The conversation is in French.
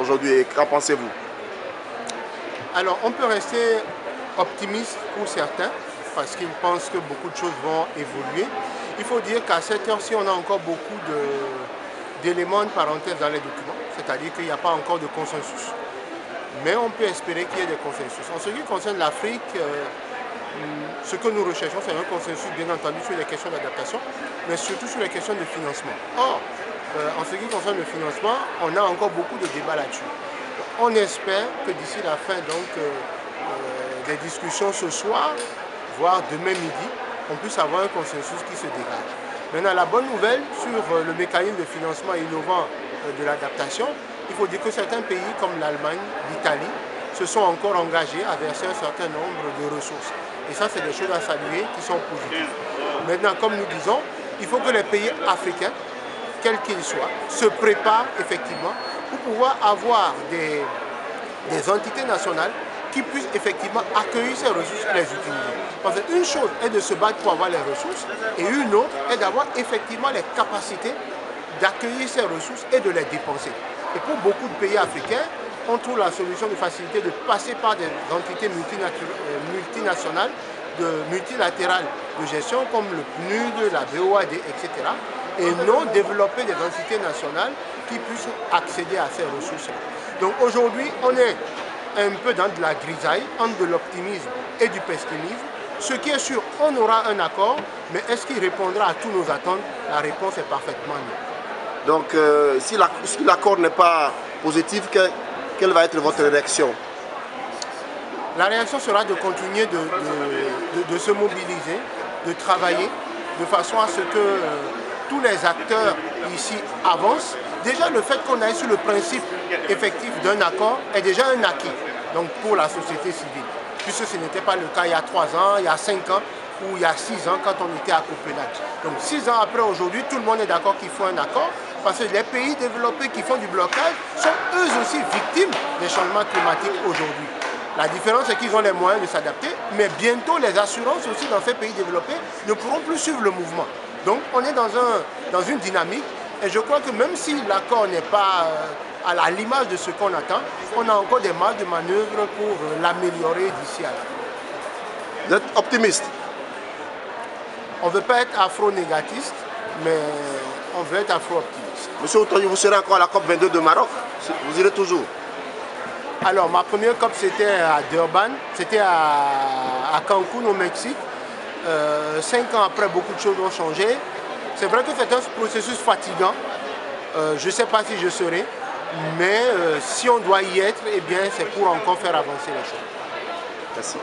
aujourd'hui. Qu'en pensez-vous? Alors, on peut rester optimiste pour certains, parce qu'ils pensent que beaucoup de choses vont évoluer. Il faut dire qu'à cette heure-ci, on a encore beaucoup d'éléments de parenthèse dans les documents, c'est-à-dire qu'il n'y a pas encore de consensus. Mais on peut espérer qu'il y ait des consensus. En ce qui concerne l'Afrique, ce que nous recherchons, c'est un consensus, bien entendu, sur les questions d'adaptation, mais surtout sur les questions de financement. Or, en ce qui concerne le financement, on a encore beaucoup de débats là-dessus. On espère que d'ici la fin des discussions ce soir, voire demain midi, on puisse avoir un consensus qui se dégage. Maintenant, la bonne nouvelle sur le mécanisme de financement innovant de l'adaptation, il faut dire que certains pays comme l'Allemagne, l'Italie, se sont encore engagés à verser un certain nombre de ressources. Et ça, c'est des choses à saluer qui sont positives. Maintenant, comme nous disons, il faut que les pays africains, quels qu'ils soient, se préparent effectivement pour pouvoir avoir des entités nationales qui puissent effectivement accueillir ces ressources et les utiliser. Parce qu'une chose est de se battre pour avoir les ressources et une autre est d'avoir effectivement les capacités d'accueillir ces ressources et de les dépenser. Et pour beaucoup de pays africains, on trouve la solution de facilité de passer par des entités multinationales, multilatérales de gestion comme le PNUD, la BOAD, etc. Et non développer des entités nationales qui puissent accéder à ces ressources. Donc aujourd'hui, on est un peu dans de la grisaille, entre de l'optimisme et du pessimisme. Ce qui est sûr, on aura un accord, mais est-ce qu'il répondra à tous nos attentes? La réponse est parfaitement non. Donc, si l'accord n'est pas positif, quelle va être votre réaction? La réaction sera de continuer de se mobiliser, de travailler, de façon à ce que tous les acteurs ici avancent. Déjà, le fait qu'on aille sur le principe effectif d'un accord est déjà un acquis donc pour la société civile. Puisque ce n'était pas le cas il y a 3 ans, il y a 5 ans ou il y a 6 ans quand on était à Copenhague. Donc 6 ans après aujourd'hui, tout le monde est d'accord qu'il faut un accord parce que les pays développés qui font du blocage sont eux aussi victimes des changements climatiques aujourd'hui. La différence, c'est qu'ils ont les moyens de s'adapter, mais bientôt les assurances aussi dans ces pays développés ne pourront plus suivre le mouvement. Donc on est dans une dynamique et je crois que même si l'accord n'est pas à l'image de ce qu'on attend, on a encore des marges de manœuvre pour l'améliorer d'ici à là. Vous êtes optimiste? On ne veut pas être afro-négatiste, mais on veut être afro-optimiste. Monsieur Outondi, vous serez encore à la COP22 de Maroc? Vous irez toujours? Alors, ma première COP, c'était à Durban, c'était à Cancun, au Mexique. 5 ans après, beaucoup de choses ont changé. C'est vrai que c'est un processus fatigant. Je ne sais pas si je serai, mais si on doit y être, eh bien, c'est pour encore faire avancer les choses. Merci.